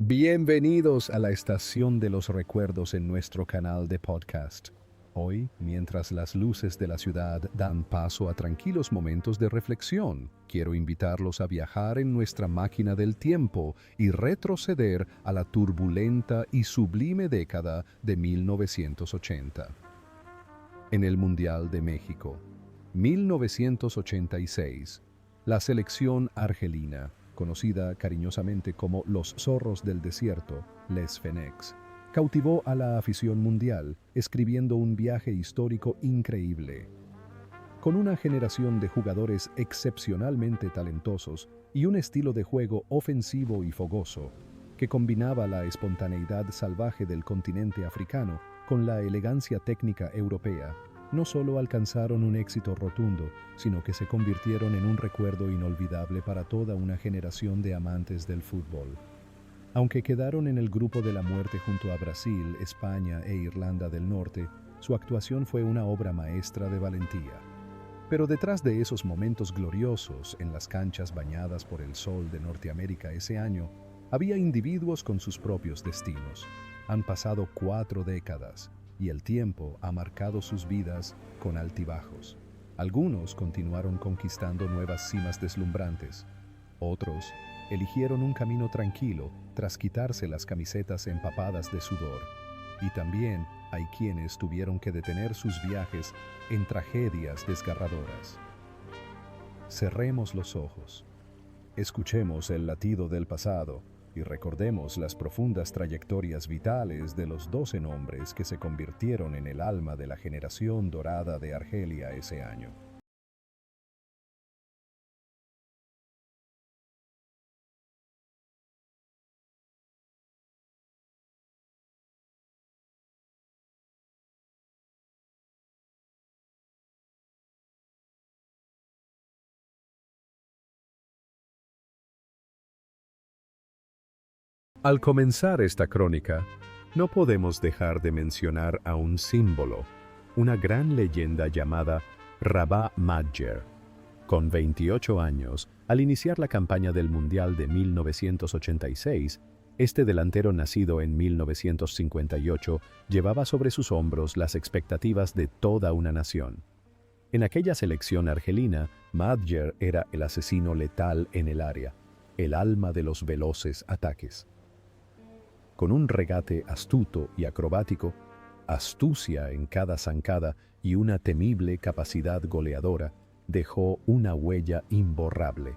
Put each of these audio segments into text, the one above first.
Bienvenidos a la estación de los recuerdos en nuestro canal de podcast. Hoy, mientras las luces de la ciudad dan paso a tranquilos momentos de reflexión, quiero invitarlos a viajar en nuestra máquina del tiempo y retroceder a la turbulenta y sublime década de 1980. En el Mundial de México, 1986, la selección argelina, conocida cariñosamente como los zorros del desierto, Les Fennecs, cautivó a la afición mundial, escribiendo un viaje histórico increíble. Con una generación de jugadores excepcionalmente talentosos y un estilo de juego ofensivo y fogoso, que combinaba la espontaneidad salvaje del continente africano con la elegancia técnica europea, no solo alcanzaron un éxito rotundo, sino que se convirtieron en un recuerdo inolvidable para toda una generación de amantes del fútbol. Aunque quedaron en el grupo de la muerte junto a Brasil, España e Irlanda del Norte, su actuación fue una obra maestra de valentía. Pero detrás de esos momentos gloriosos en las canchas bañadas por el sol de Norteamérica ese año, había individuos con sus propios destinos. Han pasado 4 décadas y el tiempo ha marcado sus vidas con altibajos. Algunos continuaron conquistando nuevas cimas deslumbrantes. Otros eligieron un camino tranquilo tras quitarse las camisetas empapadas de sudor. Y también hay quienes tuvieron que detener sus viajes en tragedias desgarradoras. Cerremos los ojos, escuchemos el latido del pasado y recordemos las profundas trayectorias vitales de los 12 nombres que se convirtieron en el alma de la generación dorada de Argelia ese año. Al comenzar esta crónica, no podemos dejar de mencionar a un símbolo, una gran leyenda llamada Rabah Madjer. Con 28 años, al iniciar la campaña del Mundial de 1986, este delantero nacido en 1958 llevaba sobre sus hombros las expectativas de toda una nación. En aquella selección argelina, Madjer era el asesino letal en el área, el alma de los veloces ataques. Con un regate astuto y acrobático, astucia en cada zancada y una temible capacidad goleadora, dejó una huella imborrable.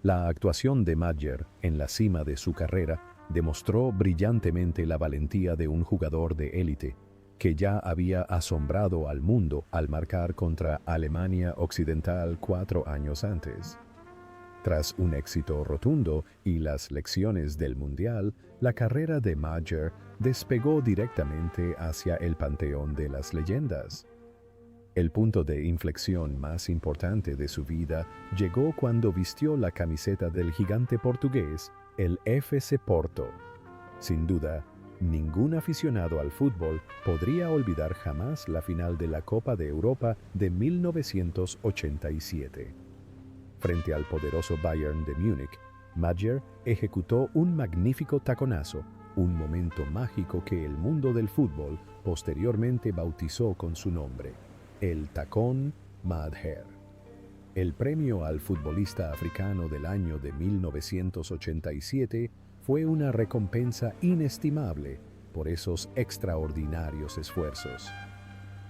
La actuación de Madjer en la cima de su carrera demostró brillantemente la valentía de un jugador de élite, que ya había asombrado al mundo al marcar contra Alemania Occidental 4 años antes. Tras un éxito rotundo y las lecciones del Mundial, la carrera de Madjer despegó directamente hacia el panteón de las leyendas. El punto de inflexión más importante de su vida llegó cuando vistió la camiseta del gigante portugués, el FC Porto. Sin duda, ningún aficionado al fútbol podría olvidar jamás la final de la Copa de Europa de 1987. Frente al poderoso Bayern de Múnich, Madjer ejecutó un magnífico taconazo, un momento mágico que el mundo del fútbol posteriormente bautizó con su nombre, el Tacón Madjer. El premio al futbolista africano del año de 1987 fue una recompensa inestimable por esos extraordinarios esfuerzos.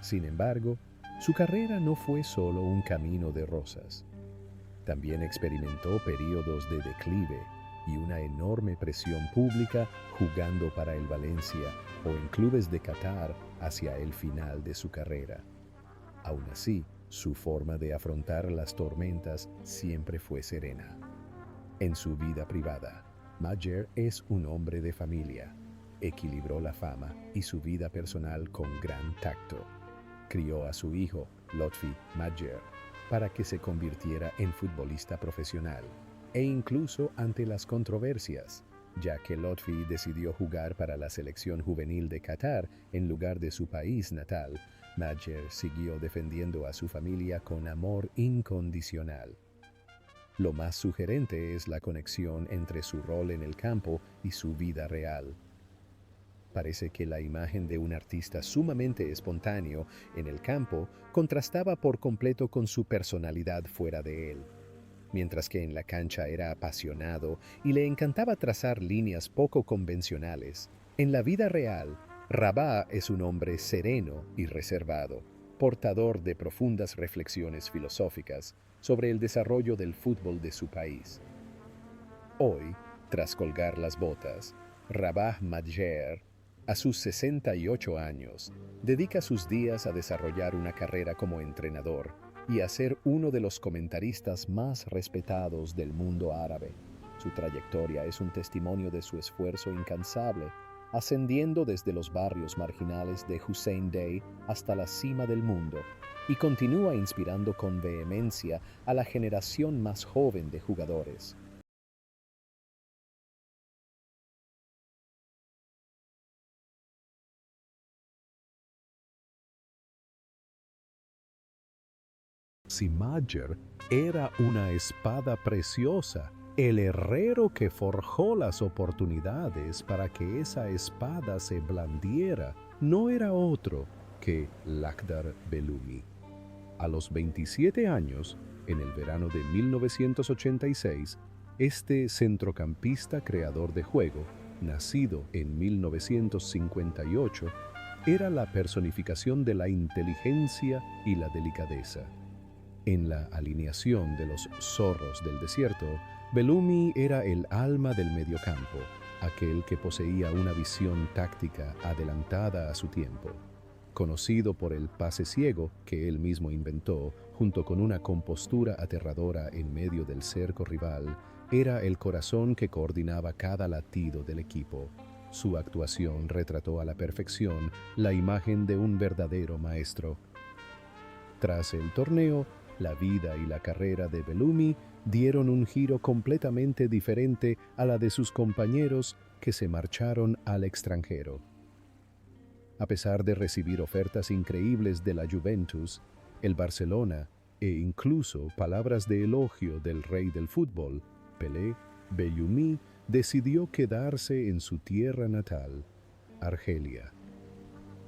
Sin embargo, su carrera no fue solo un camino de rosas. También experimentó periodos de declive y una enorme presión pública jugando para el Valencia o en clubes de Qatar hacia el final de su carrera. Aún así, su forma de afrontar las tormentas siempre fue serena. En su vida privada, Madjer es un hombre de familia. Equilibró la fama y su vida personal con gran tacto. Crió a su hijo, Lotfi Madjer, para que se convirtiera en futbolista profesional, e incluso ante las controversias, ya que Lotfi decidió jugar para la selección juvenil de Qatar en lugar de su país natal, Madjer siguió defendiendo a su familia con amor incondicional. Lo más sugerente es la conexión entre su rol en el campo y su vida real. Parece que la imagen de un artista sumamente espontáneo en el campo contrastaba por completo con su personalidad fuera de él. Mientras que en la cancha era apasionado y le encantaba trazar líneas poco convencionales, en la vida real, Rabah es un hombre sereno y reservado, portador de profundas reflexiones filosóficas sobre el desarrollo del fútbol de su país. Hoy, tras colgar las botas, Rabah Madjer, a sus 68 años, dedica sus días a desarrollar una carrera como entrenador y a ser uno de los comentaristas más respetados del mundo árabe. Su trayectoria es un testimonio de su esfuerzo incansable, ascendiendo desde los barrios marginales de Hussein Dey hasta la cima del mundo, y continúa inspirando con vehemencia a la generación más joven de jugadores. Simager era una espada preciosa, el herrero que forjó las oportunidades para que esa espada se blandiera no era otro que Lakhdar Belumi. A los 27 años, en el verano de 1986, este centrocampista creador de juego, nacido en 1958, era la personificación de la inteligencia y la delicadeza. En la alineación de los zorros del desierto, Belumi era el alma del mediocampo, aquel que poseía una visión táctica adelantada a su tiempo. Conocido por el pase ciego que él mismo inventó, junto con una compostura aterradora en medio del cerco rival, era el corazón que coordinaba cada latido del equipo. Su actuación retrató a la perfección la imagen de un verdadero maestro. Tras el torneo, la vida y la carrera de Belumi dieron un giro completamente diferente a la de sus compañeros que se marcharon al extranjero. A pesar de recibir ofertas increíbles de la Juventus, el Barcelona e incluso palabras de elogio del rey del fútbol, Pelé, Belumi decidió quedarse en su tierra natal, Argelia.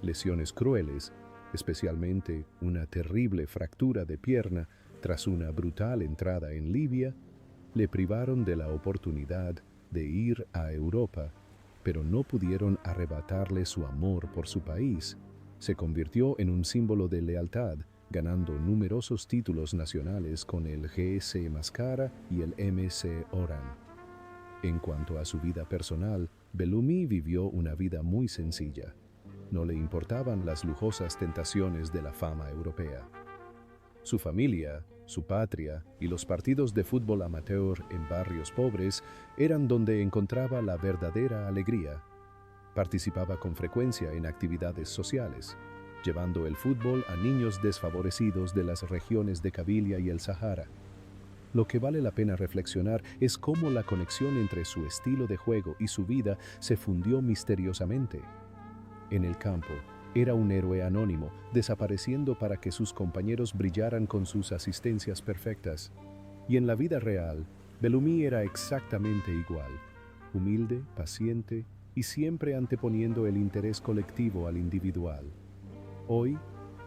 Lesiones crueles, especialmente una terrible fractura de pierna tras una brutal entrada en Libia, le privaron de la oportunidad de ir a Europa, pero no pudieron arrebatarle su amor por su país. Se convirtió en un símbolo de lealtad, ganando numerosos títulos nacionales con el GS Mascara y el MC Oran. En cuanto a su vida personal, Belumi vivió una vida muy sencilla. No le importaban las lujosas tentaciones de la fama europea. Su familia, su patria y los partidos de fútbol amateur en barrios pobres eran donde encontraba la verdadera alegría. Participaba con frecuencia en actividades sociales, llevando el fútbol a niños desfavorecidos de las regiones de Kabylia y el Sahara. Lo que vale la pena reflexionar es cómo la conexión entre su estilo de juego y su vida se fundió misteriosamente. En el campo, era un héroe anónimo, desapareciendo para que sus compañeros brillaran con sus asistencias perfectas. Y en la vida real, Belumi era exactamente igual, humilde, paciente y siempre anteponiendo el interés colectivo al individual. Hoy,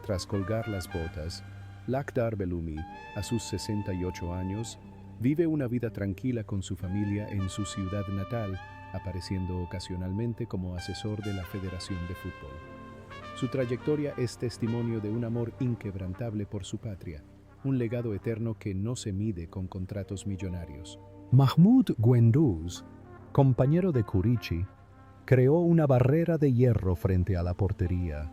tras colgar las botas, Lakhdar Belumi, a sus 68 años, vive una vida tranquila con su familia en su ciudad natal, apareciendo ocasionalmente como asesor de la Federación de Fútbol. Su trayectoria es testimonio de un amor inquebrantable por su patria, un legado eterno que no se mide con contratos millonarios. Mahmoud Guendouzi, compañero de Kurichi, creó una barrera de hierro frente a la portería.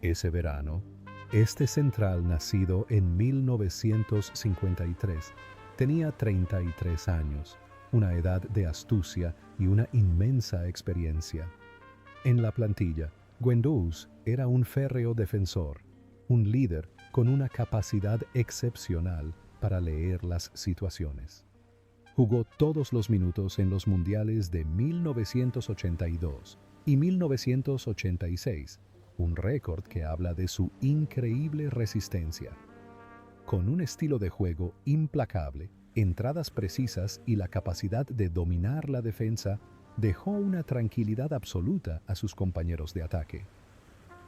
Ese verano, este central nacido en 1953 tenía 33 años, una edad de astucia y una inmensa experiencia. En la plantilla, Guendouzi era un férreo defensor, un líder con una capacidad excepcional para leer las situaciones. Jugó todos los minutos en los mundiales de 1982 y 1986, un récord que habla de su increíble resistencia. Con un estilo de juego implacable, entradas precisas y la capacidad de dominar la defensa dejó una tranquilidad absoluta a sus compañeros de ataque.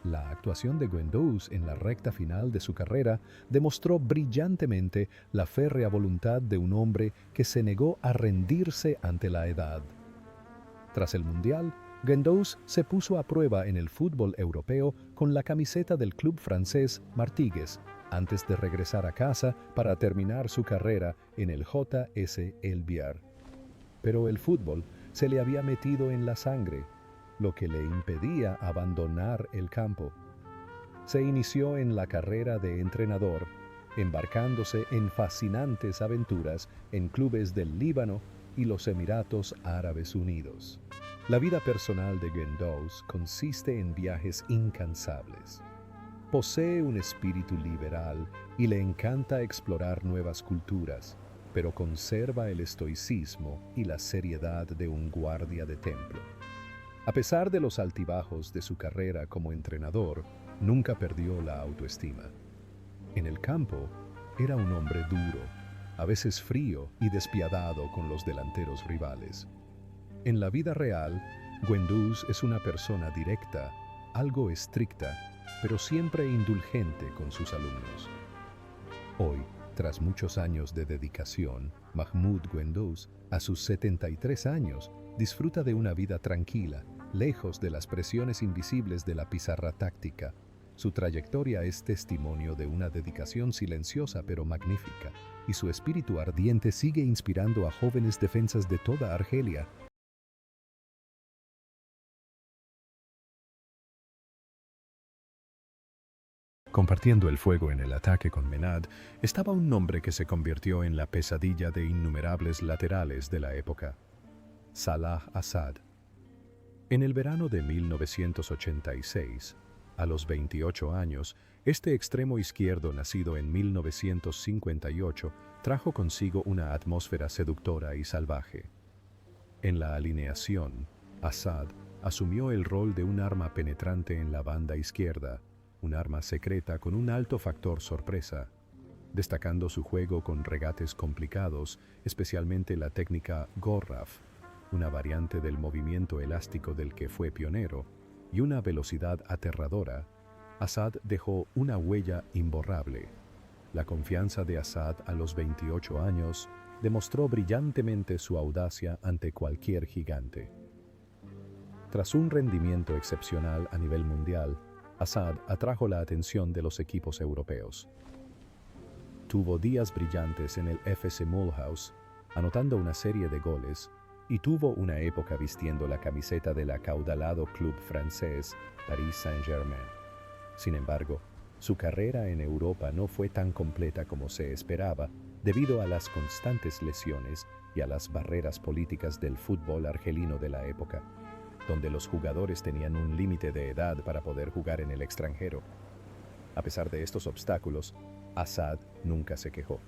La actuación de Guendouzi en la recta final de su carrera demostró brillantemente la férrea voluntad de un hombre que se negó a rendirse ante la edad. Tras el Mundial, Guendouzi se puso a prueba en el fútbol europeo con la camiseta del club francés Martigues, antes de regresar a casa para terminar su carrera en el JS Elbiar. Pero el fútbol se le había metido en la sangre, lo que le impedía abandonar el campo. Se inició en la carrera de entrenador, embarcándose en fascinantes aventuras en clubes del Líbano y los Emiratos Árabes Unidos. La vida personal de Guendouzi consiste en viajes incansables. Posee un espíritu liberal y le encanta explorar nuevas culturas, pero conserva el estoicismo y la seriedad de un guardia de templo. A pesar de los altibajos de su carrera como entrenador, nunca perdió la autoestima. En el campo, era un hombre duro, a veces frío y despiadado con los delanteros rivales. En la vida real, Guendouzi es una persona directa, algo estricta, pero siempre indulgente con sus alumnos. Hoy, tras muchos años de dedicación, Mahmoud Guendouzi, a sus 73 años, disfruta de una vida tranquila, lejos de las presiones invisibles de la pizarra táctica. Su trayectoria es testimonio de una dedicación silenciosa pero magnífica, y su espíritu ardiente sigue inspirando a jóvenes defensas de toda Argelia. Compartiendo el fuego en el ataque con Menad, estaba un nombre que se convirtió en la pesadilla de innumerables laterales de la época: Salah Assad. En el verano de 1986, a los 28 años, este extremo izquierdo nacido en 1958 trajo consigo una atmósfera seductora y salvaje. En la alineación, Assad asumió el rol de un arma penetrante en la banda izquierda, un arma secreta con un alto factor sorpresa, destacando su juego con regates complicados, especialmente la técnica Gorraf, una variante del movimiento elástico del que fue pionero, y una velocidad aterradora. Assad dejó una huella imborrable. La confianza de Assad a los 28 años demostró brillantemente su audacia ante cualquier gigante. Tras un rendimiento excepcional a nivel mundial, Assad atrajo la atención de los equipos europeos. Tuvo días brillantes en el FC Mulhouse, anotando una serie de goles, y tuvo una época vistiendo la camiseta del acaudalado club francés Paris Saint-Germain. Sin embargo, su carrera en Europa no fue tan completa como se esperaba debido a las constantes lesiones y a las barreras políticas del fútbol argelino de la época, donde los jugadores tenían un límite de edad para poder jugar en el extranjero. A pesar de estos obstáculos, Assad nunca se quejó.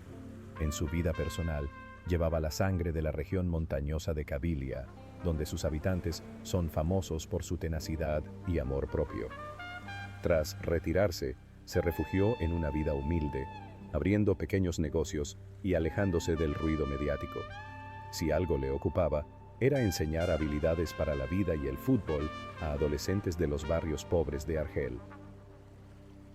En su vida personal, llevaba la sangre de la región montañosa de Kabilia, donde sus habitantes son famosos por su tenacidad y amor propio. Tras retirarse, se refugió en una vida humilde, abriendo pequeños negocios y alejándose del ruido mediático. Si algo le ocupaba, era enseñar habilidades para la vida y el fútbol a adolescentes de los barrios pobres de Argel.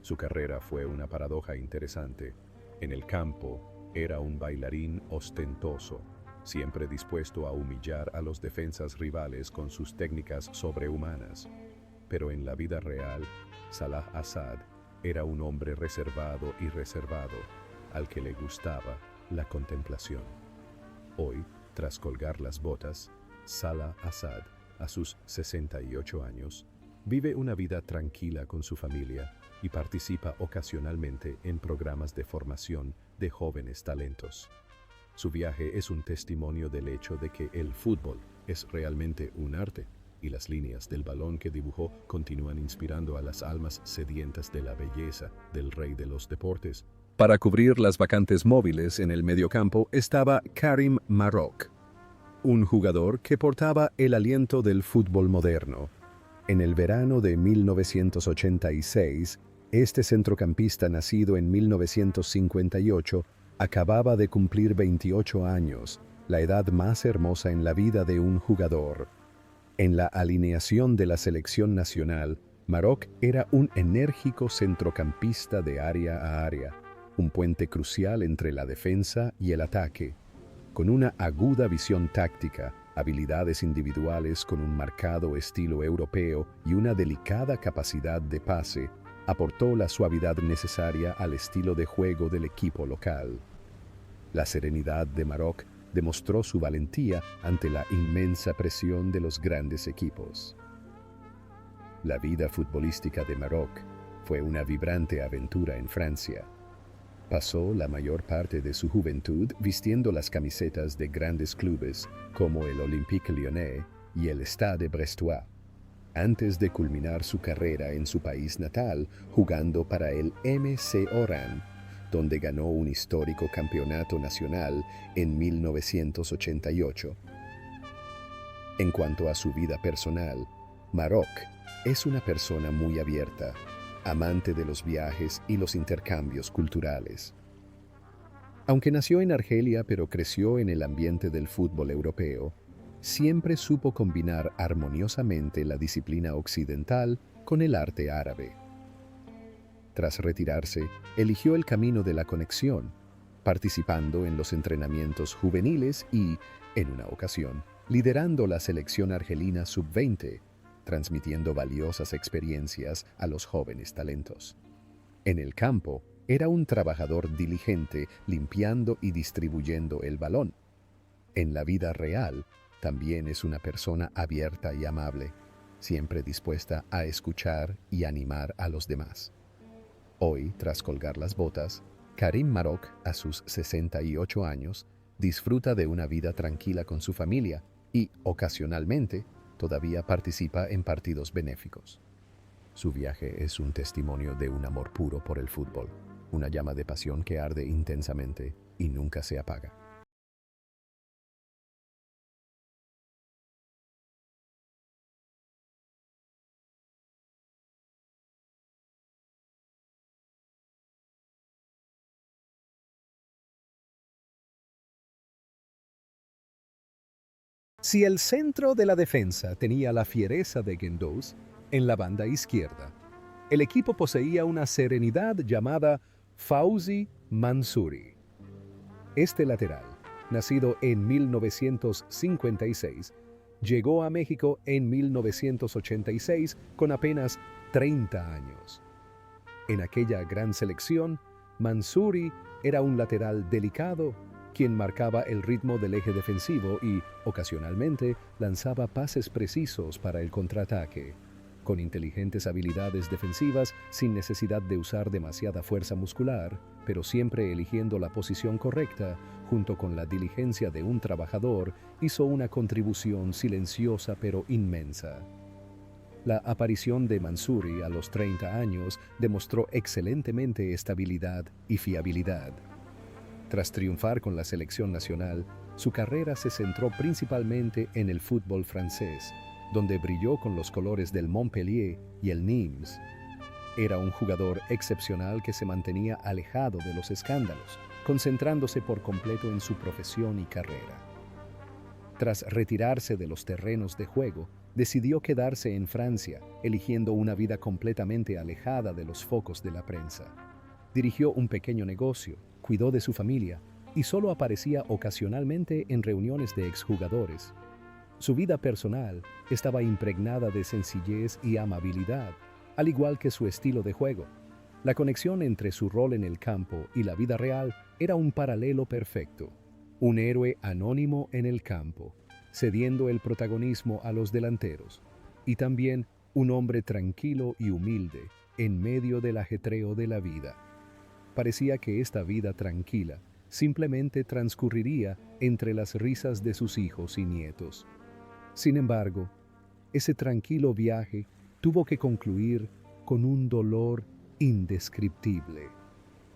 Su carrera fue una paradoja interesante. En el campo, era un bailarín ostentoso, siempre dispuesto a humillar a los defensas rivales con sus técnicas sobrehumanas. Pero en la vida real, Salah Assad era un hombre reservado y reservado, al que le gustaba la contemplación. Hoy, tras colgar las botas, Salah Assad, a sus 68 años, vive una vida tranquila con su familia y participa ocasionalmente en programas de formación de jóvenes talentos. Su viaje es un testimonio del hecho de que el fútbol es realmente un arte, y las líneas del balón que dibujó continúan inspirando a las almas sedientas de la belleza del rey de los deportes. Para cubrir las vacantes móviles en el mediocampo estaba Karim Marok, un jugador que portaba el aliento del fútbol moderno. En el verano de 1986, este centrocampista nacido en 1958 Acababa de cumplir 28 años, la edad más hermosa en la vida de un jugador. En la alineación de la selección nacional, Maroc era un enérgico centrocampista de área a área, un puente crucial entre la defensa y el ataque. Con una aguda visión táctica, habilidades individuales con un marcado estilo europeo y una delicada capacidad de pase, aportó la suavidad necesaria al estilo de juego del equipo local. La serenidad de Maroc demostró su valentía ante la inmensa presión de los grandes equipos. La vida futbolística de Maroc fue una vibrante aventura en Francia. Pasó la mayor parte de su juventud vistiendo las camisetas de grandes clubes como el Olympique Lyonnais y el Stade Brestois, antes de culminar su carrera en su país natal jugando para el MC Oran, donde ganó un histórico campeonato nacional en 1988. En cuanto a su vida personal, Maroc es una persona muy abierta, amante de los viajes y los intercambios culturales. Aunque nació en Argelia pero creció en el ambiente del fútbol europeo, siempre supo combinar armoniosamente la disciplina occidental con el arte árabe. Tras retirarse, eligió el camino de la conexión, participando en los entrenamientos juveniles y, en una ocasión, liderando la selección argelina sub-20, transmitiendo valiosas experiencias a los jóvenes talentos. En el campo, era un trabajador diligente limpiando y distribuyendo el balón. En la vida real, también es una persona abierta y amable, siempre dispuesta a escuchar y animar a los demás. Hoy, tras colgar las botas, Karim Maroc, a sus 68 años, disfruta de una vida tranquila con su familia y, ocasionalmente, todavía participa en partidos benéficos. Su viaje es un testimonio de un amor puro por el fútbol, una llama de pasión que arde intensamente y nunca se apaga. Si el centro de la defensa tenía la fiereza de Guendouzi en la banda izquierda, el equipo poseía una serenidad llamada Fawzi Mansouri. Este lateral, nacido en 1956, llegó a México en 1986 con apenas 30 años. En aquella gran selección, Mansouri era un lateral delicado, quien marcaba el ritmo del eje defensivo y, ocasionalmente, lanzaba pases precisos para el contraataque. Con inteligentes habilidades defensivas, sin necesidad de usar demasiada fuerza muscular, pero siempre eligiendo la posición correcta, junto con la diligencia de un trabajador, hizo una contribución silenciosa pero inmensa. La aparición de Mansouri a los 30 años demostró excelentemente estabilidad y fiabilidad. Tras triunfar con la selección nacional, su carrera se centró principalmente en el fútbol francés, donde brilló con los colores del Montpellier y el Nimes. Era un jugador excepcional que se mantenía alejado de los escándalos, concentrándose por completo en su profesión y carrera. Tras retirarse de los terrenos de juego, decidió quedarse en Francia, eligiendo una vida completamente alejada de los focos de la prensa. Dirigió un pequeño negocio, cuidó de su familia y solo aparecía ocasionalmente en reuniones de exjugadores. Su vida personal estaba impregnada de sencillez y amabilidad, al igual que su estilo de juego. La conexión entre su rol en el campo y la vida real era un paralelo perfecto. Un héroe anónimo en el campo, cediendo el protagonismo a los delanteros, y también un hombre tranquilo y humilde en medio del ajetreo de la vida. Parecía que esta vida tranquila simplemente transcurriría entre las risas de sus hijos y nietos. Sin embargo, ese tranquilo viaje tuvo que concluir con un dolor indescriptible.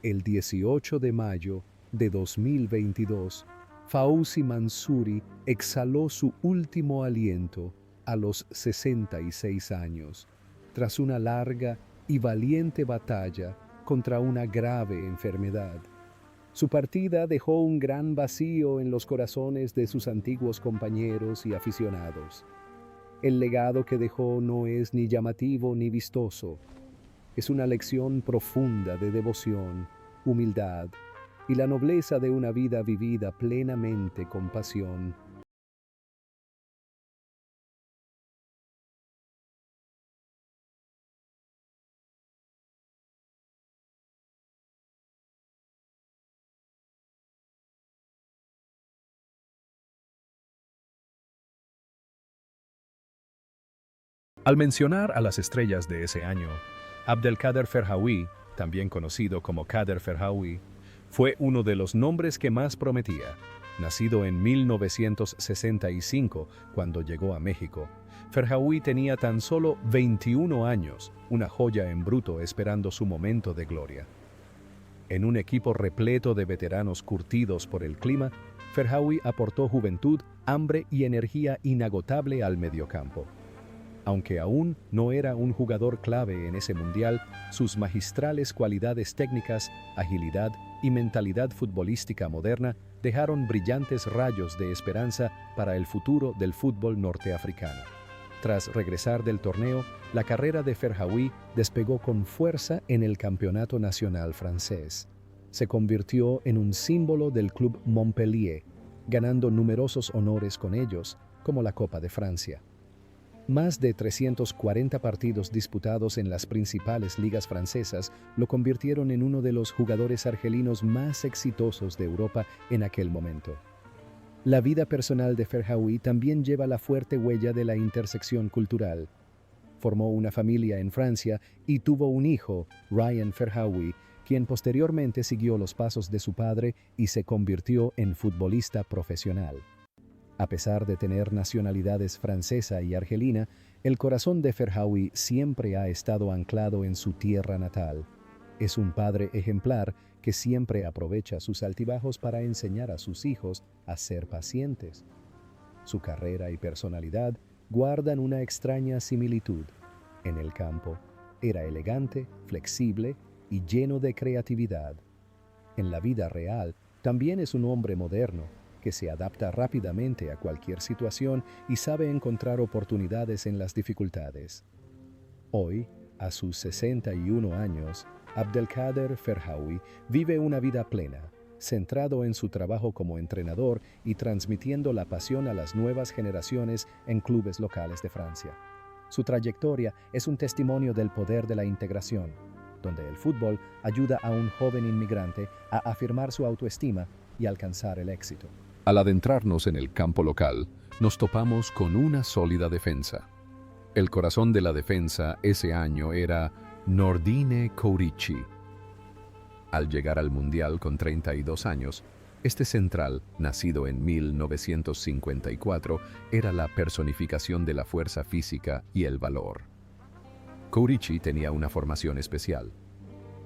El 18 de mayo de 2022, Fawzi Mansouri exhaló su último aliento a los 66 años, tras una larga y valiente batalla contra una grave enfermedad. Su partida dejó un gran vacío en los corazones de sus antiguos compañeros y aficionados. El legado que dejó no es ni llamativo ni vistoso. Es una lección profunda de devoción, humildad y la nobleza de una vida vivida plenamente con pasión. Al mencionar a las estrellas de ese año, Abdelkader Ferhawy, también conocido como Kader Ferhawy, fue uno de los nombres que más prometía. Nacido en 1965, cuando llegó a México, Ferhawy tenía tan solo 21 años, una joya en bruto esperando su momento de gloria. En un equipo repleto de veteranos curtidos por el clima, Ferhawy aportó juventud, hambre y energía inagotable al mediocampo. Aunque aún no era un jugador clave en ese mundial, sus magistrales cualidades técnicas, agilidad y mentalidad futbolística moderna dejaron brillantes rayos de esperanza para el futuro del fútbol norteafricano. Tras regresar del torneo, la carrera de Ferhawy despegó con fuerza en el campeonato nacional francés. Se convirtió en un símbolo del club Montpellier, ganando numerosos honores con ellos, como la Copa de Francia. Más de 340 partidos disputados en las principales ligas francesas lo convirtieron en uno de los jugadores argelinos más exitosos de Europa en aquel momento. La vida personal de Ferhawy también lleva la fuerte huella de la intersección cultural. Formó una familia en Francia y tuvo un hijo, Ryan Ferhawy, quien posteriormente siguió los pasos de su padre y se convirtió en futbolista profesional. A pesar de tener nacionalidades francesa y argelina, el corazón de Ferhawy siempre ha estado anclado en su tierra natal. Es un padre ejemplar que siempre aprovecha sus altibajos para enseñar a sus hijos a ser pacientes. Su carrera y personalidad guardan una extraña similitud. En el campo, era elegante, flexible y lleno de creatividad. En la vida real, también es un hombre moderno, que se adapta rápidamente a cualquier situación y sabe encontrar oportunidades en las dificultades. Hoy, a sus 61 años, Abdelkader Ferhawy vive una vida plena, centrado en su trabajo como entrenador y transmitiendo la pasión a las nuevas generaciones en clubes locales de Francia. Su trayectoria es un testimonio del poder de la integración, donde el fútbol ayuda a un joven inmigrante a afirmar su autoestima y alcanzar el éxito. Al adentrarnos en el campo local, nos topamos con una sólida defensa. El corazón de la defensa ese año era Nordine Kourichi. Al llegar al Mundial con 32 años, este central, nacido en 1954, era la personificación de la fuerza física y el valor. Kourichi tenía una formación especial.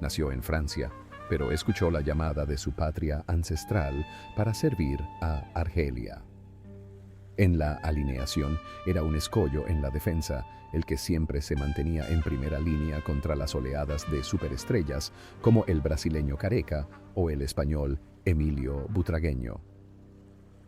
Nació en Francia, pero escuchó la llamada de su patria ancestral para servir a Argelia. En la alineación era un escollo en la defensa, el que siempre se mantenía en primera línea contra las oleadas de superestrellas como el brasileño Careca o el español Emilio Butragueño.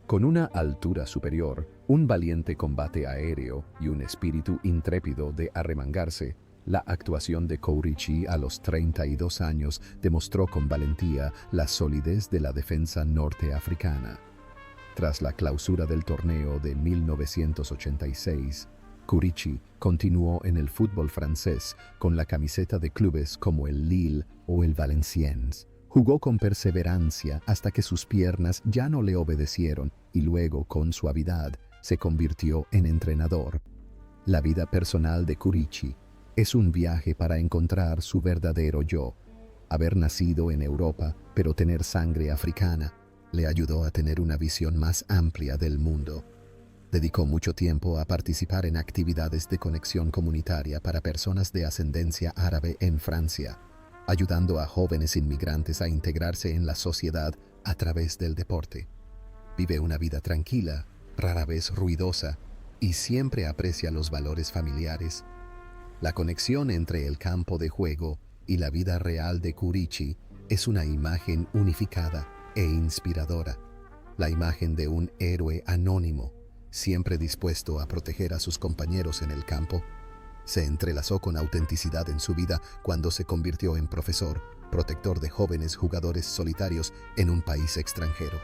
Con una altura superior, un valiente combate aéreo y un espíritu intrépido de arremangarse, la actuación de Kourichi a los 32 años demostró con valentía la solidez de la defensa norteafricana. Tras la clausura del torneo de 1986, Kourichi continuó en el fútbol francés con la camiseta de clubes como el Lille o el Valenciennes. Jugó con perseverancia hasta que sus piernas ya no le obedecieron y luego, con suavidad, se convirtió en entrenador. La vida personal de Kourichi es un viaje para encontrar su verdadero yo. Haber nacido en Europa, pero tener sangre africana, le ayudó a tener una visión más amplia del mundo. Dedicó mucho tiempo a participar en actividades de conexión comunitaria para personas de ascendencia árabe en Francia, ayudando a jóvenes inmigrantes a integrarse en la sociedad a través del deporte. Vive una vida tranquila, rara vez ruidosa, y siempre aprecia los valores familiares. La conexión entre el campo de juego y la vida real de Kourichi es una imagen unificada e inspiradora, la imagen de un héroe anónimo, siempre dispuesto a proteger a sus compañeros en el campo. Se entrelazó con autenticidad en su vida cuando se convirtió en profesor, protector de jóvenes jugadores solitarios en un país extranjero.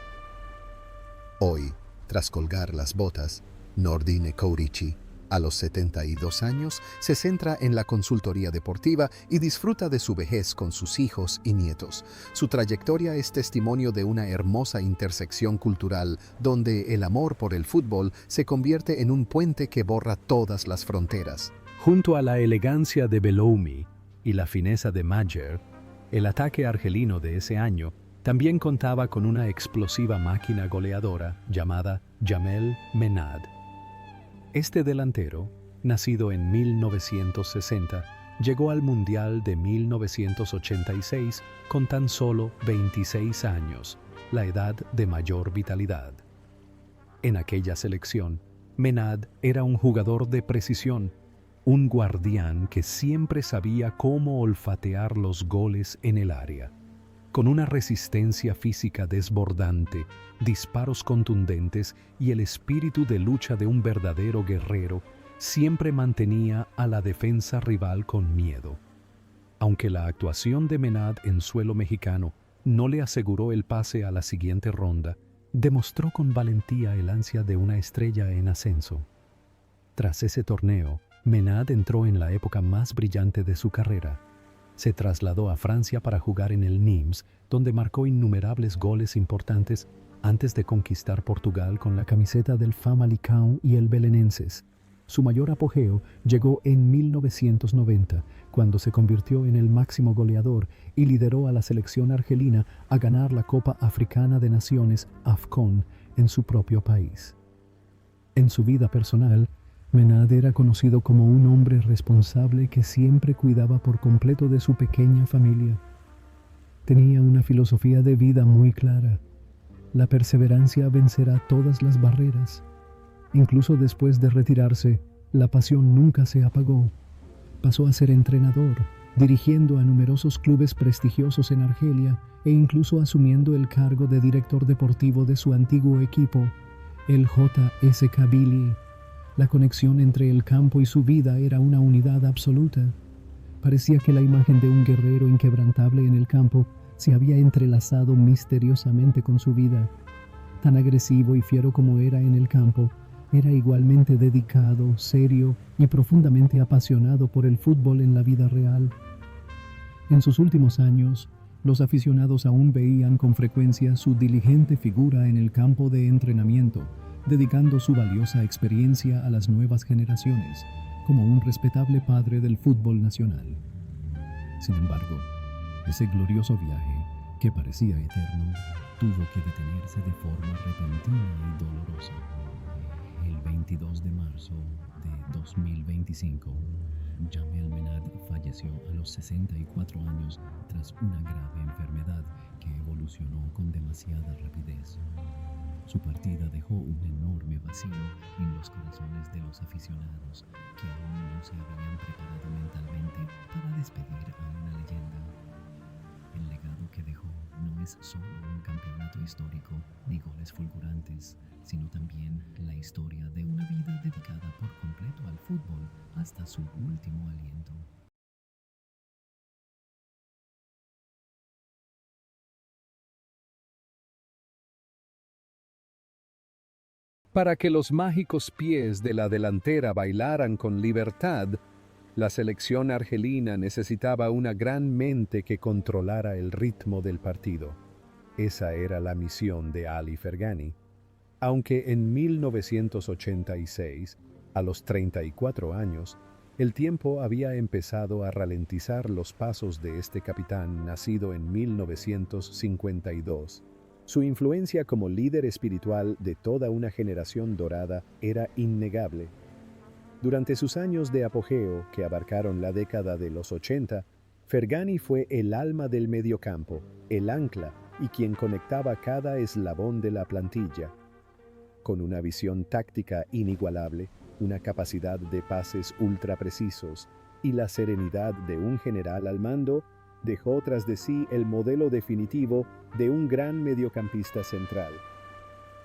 Hoy, tras colgar las botas, Nordine Courici, a los 72 años, se centra en la consultoría deportiva y disfruta de su vejez con sus hijos y nietos. Su trayectoria es testimonio de una hermosa intersección cultural donde el amor por el fútbol se convierte en un puente que borra todas las fronteras. Junto a la elegancia de Belloumi y la fineza de Majer, el ataque argelino de ese año también contaba con una explosiva máquina goleadora llamada Jamel Menad. Este delantero, nacido en 1960, llegó al Mundial de 1986 con tan solo 26 años, la edad de mayor vitalidad. En aquella selección, Menad era un jugador de precisión, un guardián que siempre sabía cómo olfatear los goles en el área. Con una resistencia física desbordante, disparos contundentes y el espíritu de lucha de un verdadero guerrero, siempre mantenía a la defensa rival con miedo. Aunque la actuación de Menad en suelo mexicano no le aseguró el pase a la siguiente ronda, demostró con valentía el ansia de una estrella en ascenso. Tras ese torneo, Menad entró en la época más brillante de su carrera. Se trasladó a Francia para jugar en el Nimes, donde marcó innumerables goles importantes antes de conquistar Portugal con la camiseta del Famalicão y el Belenenses. Su mayor apogeo llegó en 1990, cuando se convirtió en el máximo goleador y lideró a la selección argelina a ganar la Copa Africana de Naciones, AFCON, en su propio país. En su vida personal, Menad era conocido como un hombre responsable que siempre cuidaba por completo de su pequeña familia. Tenía una filosofía de vida muy clara. La perseverancia vencerá todas las barreras. Incluso después de retirarse, la pasión nunca se apagó. Pasó a ser entrenador, dirigiendo a numerosos clubes prestigiosos en Argelia e incluso asumiendo el cargo de director deportivo de su antiguo equipo, el JS Kabylie. La conexión entre el campo y su vida era una unidad absoluta. Parecía que la imagen de un guerrero inquebrantable en el campo se había entrelazado misteriosamente con su vida. Tan agresivo y fiero como era en el campo, era igualmente dedicado, serio y profundamente apasionado por el fútbol en la vida real. En sus últimos años, los aficionados aún veían con frecuencia su diligente figura en el campo de entrenamiento, dedicando su valiosa experiencia a las nuevas generaciones, como un respetable padre del fútbol nacional. Sin embargo, ese glorioso viaje, que parecía eterno, tuvo que detenerse de forma repentina y dolorosa. El 22 de marzo de 2025, Jamel Menad falleció a los 64 años tras una grave enfermedad que evolucionó con demasiada rapidez. Su partida dejó un enorme vacío en los corazones de los aficionados que aún no se habían preparado mentalmente para despedir a una leyenda. El legado que dejó no es solo un campeonato histórico ni goles fulgurantes, sino también la historia de una vida dedicada por completo al fútbol hasta su último aliento. Para que los mágicos pies de la delantera bailaran con libertad, la selección argelina necesitaba una gran mente que controlara el ritmo del partido. Esa era la misión de Ali Fergani. Aunque en 1986, a los 34 años, el tiempo había empezado a ralentizar los pasos de este capitán nacido en 1952, su influencia como líder espiritual de toda una generación dorada era innegable. Durante sus años de apogeo, que abarcaron la década de los 80, Fergani fue el alma del mediocampo, el ancla y quien conectaba cada eslabón de la plantilla. Con una visión táctica inigualable, una capacidad de pases ultra precisos y la serenidad de un general al mando, dejó tras de sí el modelo definitivo de un gran mediocampista central.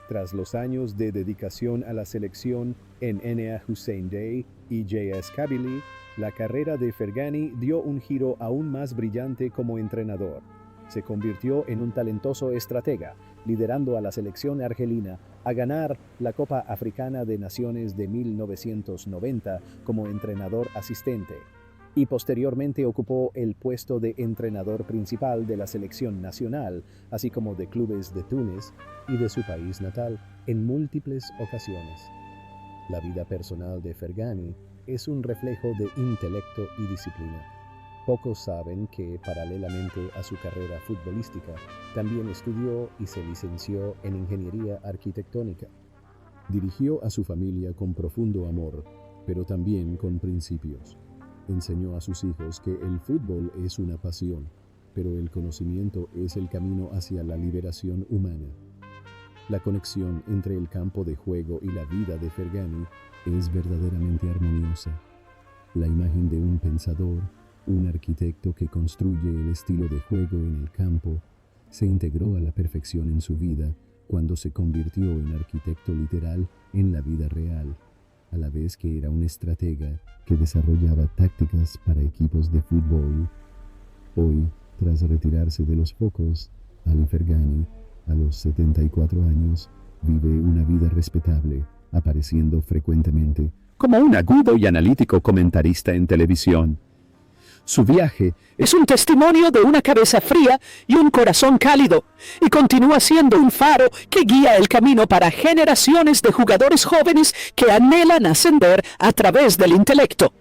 Tras los años de dedicación a la selección en NA Hussein Dey y JS Kabylie, la carrera de Fergani dio un giro aún más brillante como entrenador. Se convirtió en un talentoso estratega, liderando a la selección argelina a ganar la Copa Africana de Naciones de 1990 como entrenador asistente, y posteriormente ocupó el puesto de entrenador principal de la selección nacional, así como de clubes de Túnez y de su país natal, en múltiples ocasiones. La vida personal de Fergani es un reflejo de intelecto y disciplina. Pocos saben que, paralelamente a su carrera futbolística, también estudió y se licenció en ingeniería arquitectónica. Dirigió a su familia con profundo amor, pero también con principios. Enseñó a sus hijos que el fútbol es una pasión, pero el conocimiento es el camino hacia la liberación humana. La conexión entre el campo de juego y la vida de Fergani es verdaderamente armoniosa. La imagen de un pensador, un arquitecto que construye el estilo de juego en el campo, se integró a la perfección en su vida cuando se convirtió en arquitecto literal en la vida real, a la vez que era un estratega que desarrollaba tácticas para equipos de fútbol. Hoy, tras retirarse de los focos, Ali Fergani, a los 74 años, vive una vida respetable, apareciendo frecuentemente como un agudo y analítico comentarista en televisión. Su viaje es un testimonio de una cabeza fría y un corazón cálido, y continúa siendo un faro que guía el camino para generaciones de jugadores jóvenes que anhelan ascender a través del intelecto.